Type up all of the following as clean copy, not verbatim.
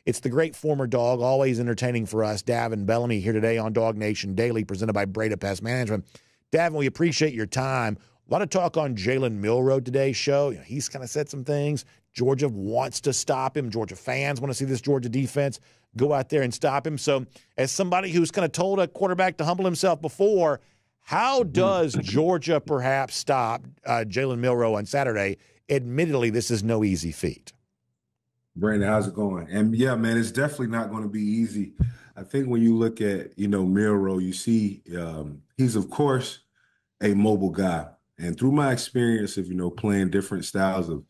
It's the great former dog, always entertaining for us, Davin Bellamy, here today on DawgNation Daily, presented by Breda Pest Management. Davin, we appreciate your time. A lot of talk on Jalen Milroe today's show. He's kind of said some things. Georgia wants to stop him. Georgia fans want to see this Georgia defense go out there and stop him. So as somebody who's kind of told a quarterback to humble himself before, how does Georgia perhaps stop Jalen Milroe on Saturday? Admittedly, this is no easy feat. Brandon, how's it going? And yeah, man, it's definitely not going to be easy. I think when you look at, Milroe, you see he's, of course, a mobile guy. And through my experience of, playing different styles of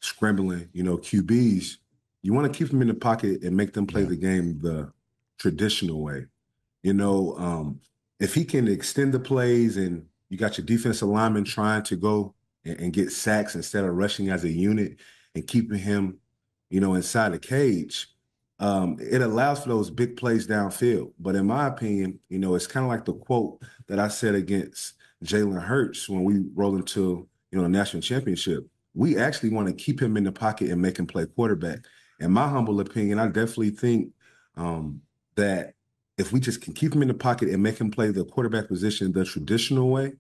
scrambling, QBs, you want to keep them in the pocket and make them play the game the traditional way. If he can extend the plays and you got your defensive lineman trying to go and get sacks instead of rushing as a unit and keeping him, inside the cage, it allows for those big plays downfield. But in my opinion, it's kind of like the quote that I said against Jalen Hurts when we roll into, the national championship. We actually want to keep him in the pocket and make him play quarterback. In my humble opinion, I definitely think that if we just can keep him in the pocket and make him play the quarterback position the traditional way,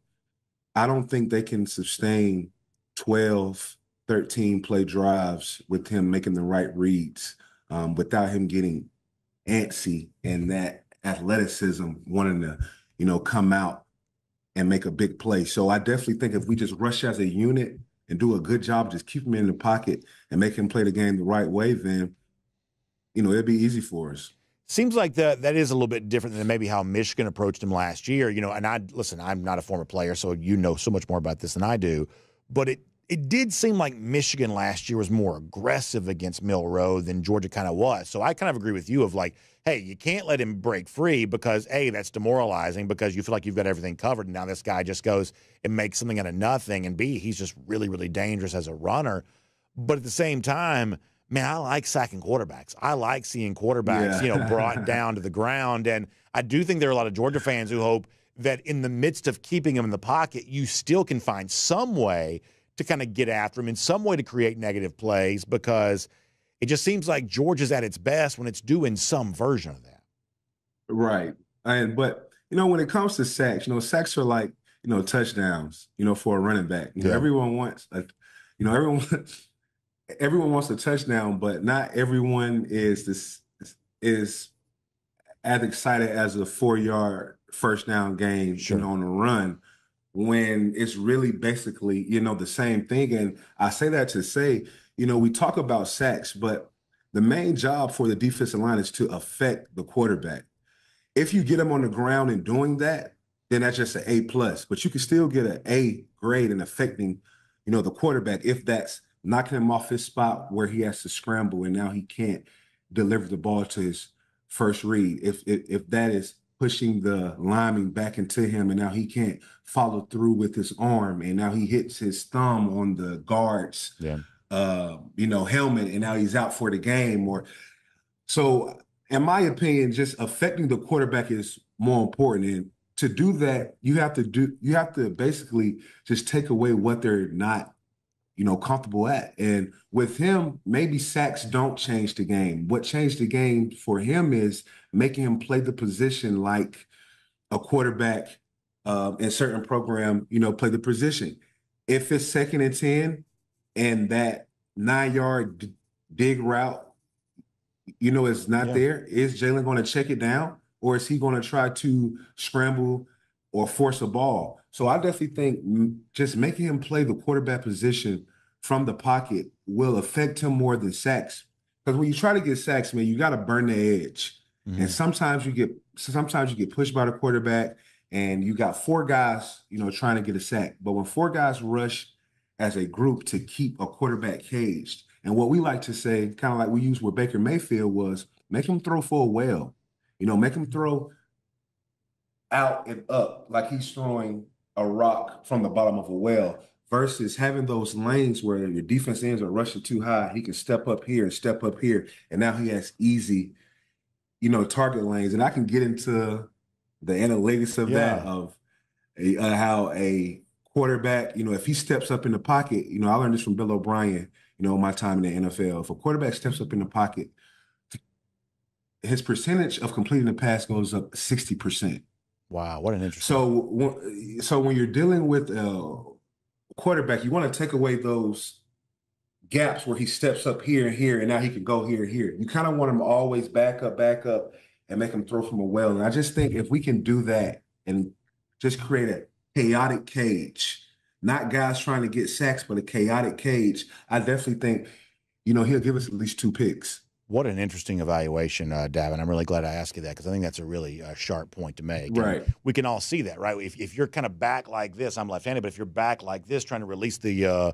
I don't think they can sustain 12, 13 play drives with him making the right reads without him getting antsy and that athleticism wanting to, come out and make a big play. So I definitely think if we just rush as a unit and do a good job, just keep him in the pocket and make him play the game the right way, then, it'll be easy for us. Seems like that is a little bit different than maybe how Michigan approached him last year. And I'm not a former player, so you know so much more about this than I do. But it did seem like Michigan last year was more aggressive against Milroe than Georgia kind of was. So I kind of agree with you of like, hey, you can't let him break free because, A, that's demoralizing because you feel like you've got everything covered, and now this guy just goes and makes something out of nothing, and B, he's just really, really dangerous as a runner. But at the same time, man, I like sacking quarterbacks. I like seeing quarterbacks, brought down to the ground. And I do think there are a lot of Georgia fans who hope that in the midst of keeping him in the pocket, you still can find some way to kind of get after him, in some way to create negative plays, because it just seems like Georgia's at its best when it's doing some version of that. Right. But when it comes to sacks, sacks are like, touchdowns, for a running back. Everyone wants everyone wants a touchdown, but not everyone is as excited as a 4-yard first down game, on the run, when it's really basically, the same thing. And I say that to say, we talk about sacks, but the main job for the defensive line is to affect the quarterback. If you get them on the ground and doing that, then that's just an A+. But you can still get an A grade in affecting, the quarterback if that's knocking him off his spot where he has to scramble and now he can't deliver the ball to his first read. If that is pushing the lineman back into him and now he can't follow through with his arm and now he hits his thumb on the guard's helmet and now he's out for the game. So in my opinion, just affecting the quarterback is more important. And to do that, you have to basically just take away what they're not comfortable at. And with him, maybe sacks don't change the game. What changed the game for him is making him play the position like a quarterback in certain program, play the position. If it's 2nd and 10 and that 9-yard dig route, is not there, is Jalen going to check it down, or is he going to try to scramble or force a ball? So I definitely think just making him play the quarterback position from the pocket will affect him more than sacks. Because when you try to get sacks, man, you got to burn the edge. Mm-hmm. And sometimes you get pushed by the quarterback and you got 4 guys, trying to get a sack. But when 4 guys rush as a group to keep a quarterback caged, and what we like to say, kind of like we used with Baker Mayfield, was make him throw for a whale. Make him throw out and up like he's throwing a rock from the bottom of a well, versus having those lanes where your defense ends are rushing too high. He can step up here and step up here, and now he has easy, target lanes. And I can get into the analytics of that, of how a quarterback, if he steps up in the pocket, I learned this from Bill O'Brien, my time in the NFL. If a quarterback steps up in the pocket, his percentage of completing the pass goes up 60%. Wow, what an interesting. So when you're dealing with a quarterback, you want to take away those gaps where he steps up here and here, and now he can go here and here. You kind of want him always back up, and make him throw from a well. And I just think if we can do that and just create a chaotic cage, not guys trying to get sacks, but a chaotic cage, I definitely think, he'll give us at least 2 picks. What an interesting evaluation, Davin. I'm really glad I asked you that because I think that's a really sharp point to make. Right. And we can all see that, right? If you're kind of back like this, I'm left-handed, but if you're back like this, trying to release the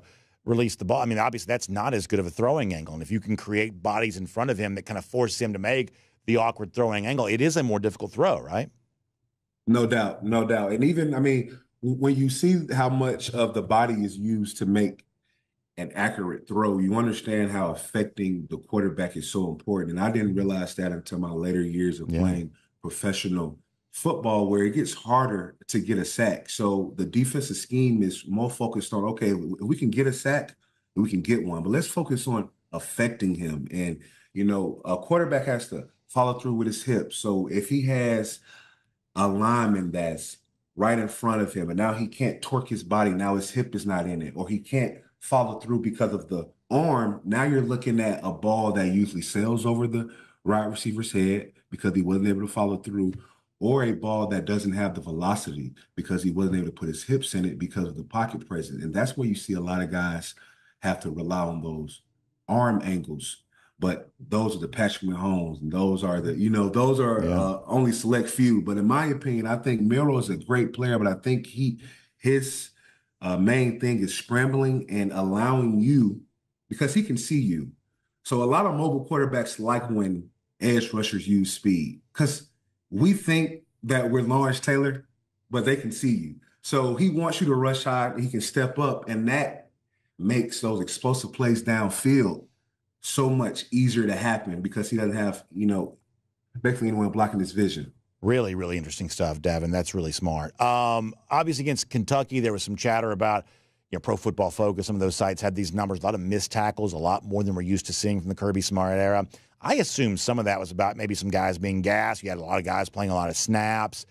ball, I mean, obviously that's not as good of a throwing angle. And if you can create bodies in front of him that kind of force him to make the awkward throwing angle, it is a more difficult throw, right? No doubt, no doubt. And even, I mean, when you see how much of the body is used to make an accurate throw, you understand how affecting the quarterback is so important. And I didn't realize that until my later years of playing professional football, where it gets harder to get a sack. So the defensive scheme is more focused on, okay, if we can get a sack, we can get one, but let's focus on affecting him. And, a quarterback has to follow through with his hips. So if he has a lineman that's right in front of him, and now he can't torque his body, now his hip is not in it, or he can't follow through because of the arm, now you're looking at a ball that usually sails over the right receiver's head because he wasn't able to follow through, or a ball that doesn't have the velocity because he wasn't able to put his hips in it because of the pocket presence. And that's where you see a lot of guys have to rely on those arm angles. But those are the Patrick Mahomes, and those are only select few. But in my opinion, I think Milroe is a great player, but I think his main thing is scrambling and allowing you, because he can see you. So a lot of mobile quarterbacks like when edge rushers use speed, because we think that we're Lawrence Taylor, but they can see you. So he wants you to rush high, he can step up, and that makes those explosive plays downfield so much easier to happen because he doesn't have, basically anyone blocking his vision. Really, really interesting stuff, Davin. That's really smart. Obviously, against Kentucky, there was some chatter about, Pro Football Focus. Some of those sites had these numbers, a lot of missed tackles, a lot more than we're used to seeing from the Kirby Smart era. I assume some of that was about maybe some guys being gassed. You had a lot of guys playing a lot of snaps.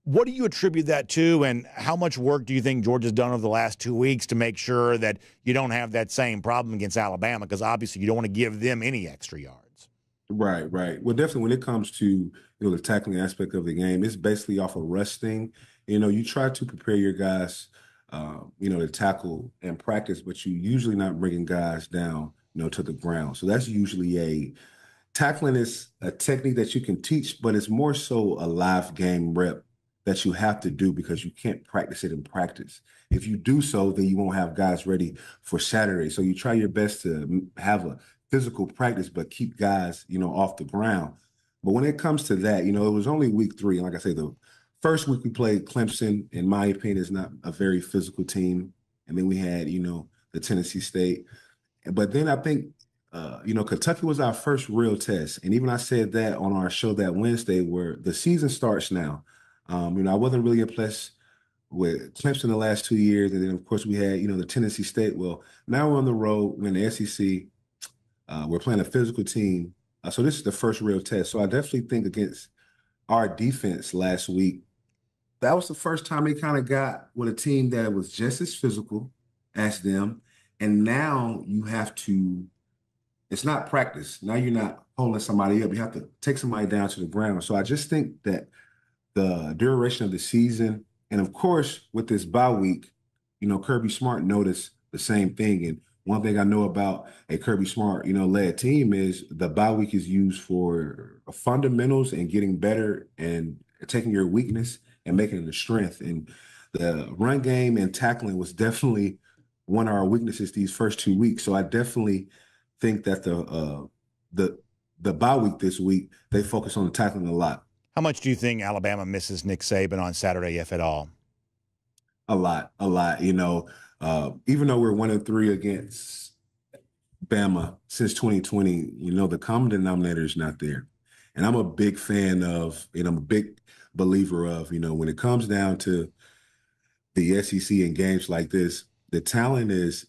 What do you attribute that to, and how much work do you think Georgia's done over the last 2 weeks to make sure that you don't have that same problem against Alabama? Because obviously you don't want to give them any extra yards. Right, right. Well, definitely when it comes to the tackling aspect of the game, it's basically off of resting. You try to prepare your guys, to tackle and practice, but you usually not bringing guys down, to the ground. So that's usually tackling is a technique that you can teach, but it's more so a live game rep that you have to do because you can't practice it in practice. If you do so, then you won't have guys ready for Saturday. So you try your best to have a physical practice, but keep guys, off the ground. But when it comes to that, it was only week 3. And like I say, the first week we played Clemson, in my opinion, is not a very physical team. And then we had, the Tennessee State. But then I think, Kentucky was our first real test. And even I said that on our show that Wednesday, where the season starts now. I wasn't really impressed with Clemson the last 2 years. And then, of course, we had, the Tennessee State. Well, now we're on the road. We're in the SEC. We're playing a physical team. So this is the first real test. So I definitely think against our defense last week, that was the first time they kind of got with a team that was just as physical as them. And now you have to, it's not practice. Now you're not holding somebody up. You have to take somebody down to the ground. So I just think that the duration of the season, and of course, with this bye week, Kirby Smart noticed the same thing. And one thing I know about a Kirby Smart, led team is the bye week is used for fundamentals and getting better and taking your weakness and making it a strength. And the run game and tackling was definitely one of our weaknesses these first 2 weeks. So I definitely think that the bye week this week, they focus on the tackling a lot. How much do you think Alabama misses Nick Saban on Saturday, if at all? A lot. Even though we're 1-3 against Bama since 2020, the common denominator is not there. And I'm a big fan of, and I'm a big believer of, when it comes down to the SEC and games like this, the talent is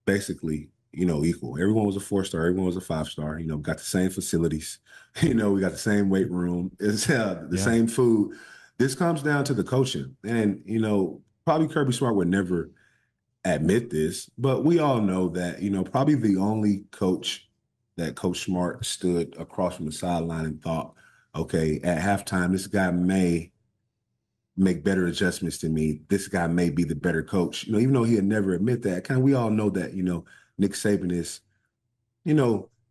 basically equal. Everyone was a 4-star. Everyone was a 5-star. Got the same facilities. We got the same weight room. It's the same food. This comes down to the coaching. And, probably Kirby Smart would never admit this, but we all know that, probably the only coach that Coach Smart stood across from the sideline and thought, okay, at halftime, this guy may make better adjustments than me. This guy may be the better coach. Even though he'd never admit that, we all know that, Nick Saban is,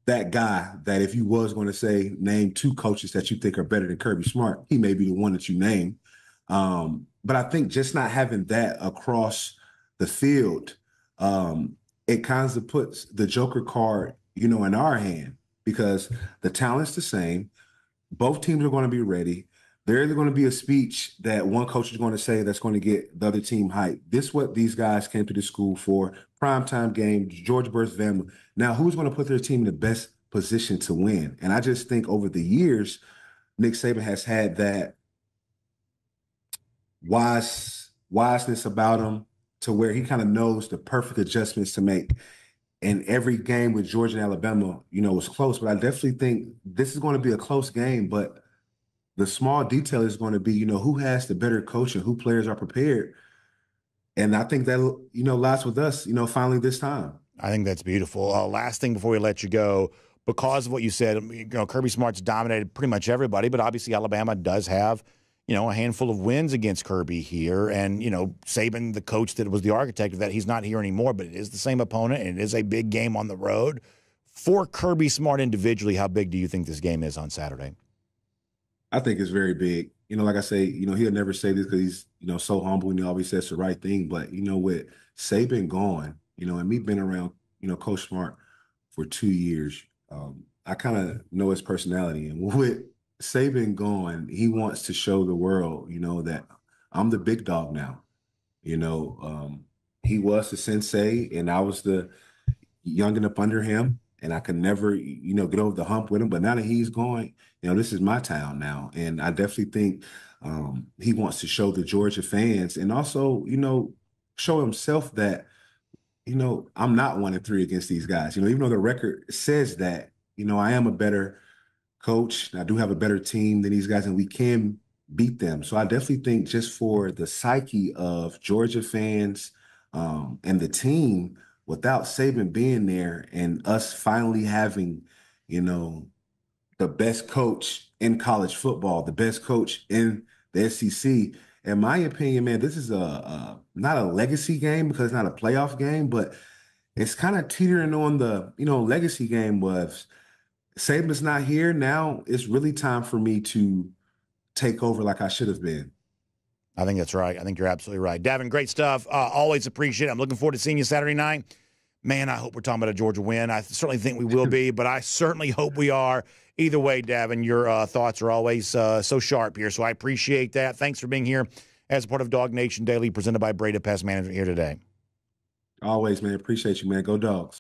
that guy that if you was going to say, name 2 coaches that you think are better than Kirby Smart, he may be the one that you name. But I think just not having that across the field, it kind of puts the Joker card, in our hand, because the talent's the same. Both teams are going to be ready. There's going to be a speech that one coach is going to say that's going to get the other team hyped. This is what these guys came to the school for. Primetime game, Georgia versus Bama. Now, who's going to put their team in the best position to win? And I just think over the years, Nick Saban has had that wiseness about him to where he kind of knows the perfect adjustments to make. And every game with Georgia and Alabama, was close. But I definitely think this is going to be a close game, but the small detail is going to be, who has the better coach and who players are prepared. And I think that, lies with us, finally this time. I think that's beautiful. Last thing before we let you go, because of what you said, Kirby Smart's dominated pretty much everybody, but obviously Alabama does have, a handful of wins against Kirby here. And, Saban, the coach that was the architect of that, he's not here anymore, but it is the same opponent, and it is a big game on the road. For Kirby Smart individually, how big do you think this game is on Saturday? I think it's very big. Like I say, he'll never say this because he's, so humble and he always says the right thing. But, with Saban gone, and me being around, Coach Smart for 2 years, I kind of know his personality. And with Saban gone, he wants to show the world, that I'm the big dog now. He was the sensei and I was the youngin' up under him. And I could never, get over the hump with him. But now that he's going, this is my town now. And I definitely think he wants to show the Georgia fans and also, show himself that, I'm not 1-3 against these guys. Even though the record says that, I am a better coach. I do have a better team than these guys, and we can beat them. So I definitely think just for the psyche of Georgia fans and the team, without Saban being there and us finally having, the best coach in college football, the best coach in the SEC, in my opinion, man, this is not a legacy game because it's not a playoff game, but it's kind of teetering on the, legacy game was Saban's not here. Now it's really time for me to take over like I should have been. I think that's right. I think you're absolutely right. Davin, great stuff. Always appreciate it. I'm looking forward to seeing you Saturday night. Man, I hope we're talking about a Georgia win. I certainly think we will be, but I certainly hope we are. Either way, Davin, your thoughts are always so sharp here, so I appreciate that. Thanks for being here as part of DawgNation Daily, presented by Breda Pest Management here today. Always, man. Appreciate you, man. Go Dogs.